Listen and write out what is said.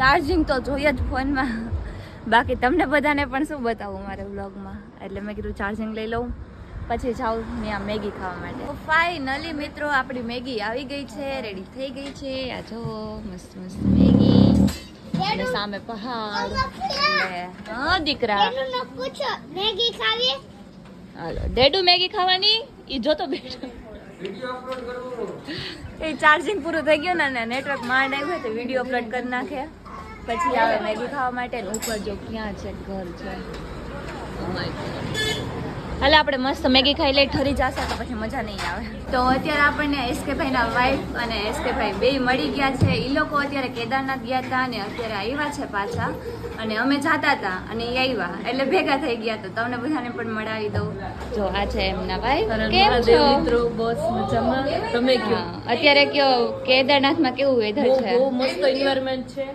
Charging તો જોઈએ જ ફોનમાં, બાકી તમને બધાને પણ શું બતાવું મારે વ્લોગમાં, એટલે મેં કીધું ચાર્જિંગ લઈ લઉં પછી જાઉં ત્યાં મેગી ખાવા માટે. તો ફાઇનલી મિત્રો આપણી મેગી આવી ગઈ છે, રેડી થઈ ગઈ છે. આ જો મસ્ત મસ્ત મેગી અને સામે પહાડ. હા દીકરા મેગી ખાવી? હાલો ડેડુ મેગી ખાવાની ઈ જોતો બેઠો. એ ચાર્જિંગ પૂરું થઈ ગયું ને નેટવર્ક માંડ આવ્યું તો વિડીયો અપલોડ કરી નાખે પછી આવે મેગી ખાવા માટે. ને ઉપર જો ક્યાં છે ઘર છે. હાલે આપણે મસ્ત મેગી ખાઈ લઈ, ઠરી જશે તો પછી મજા નહીં આવે. તો અત્યારે આપણને એસકે ભાઈના વાઈફ અને એસકે ભાઈ બે મળી ગયા છે. એ લોકો અત્યારે કેદારનાથ ગયા હતા અને અત્યારે આવ્યા છે પાછા, અને અમે જાતા હતા અને એ આવ્યા એટલે ભેગા થઈ ગયા. તો તમને બધાને પણ મળાવી દઉં. જો આ છે એમના ભાઈ. કેમ છો મિત્રો? બસ મજામાં. તમે કયો? અત્યારે કયો કેદારનાથમાં કેવું વેધર છે? બહુ મસ્ત એન્વાયરમેન્ટ છે.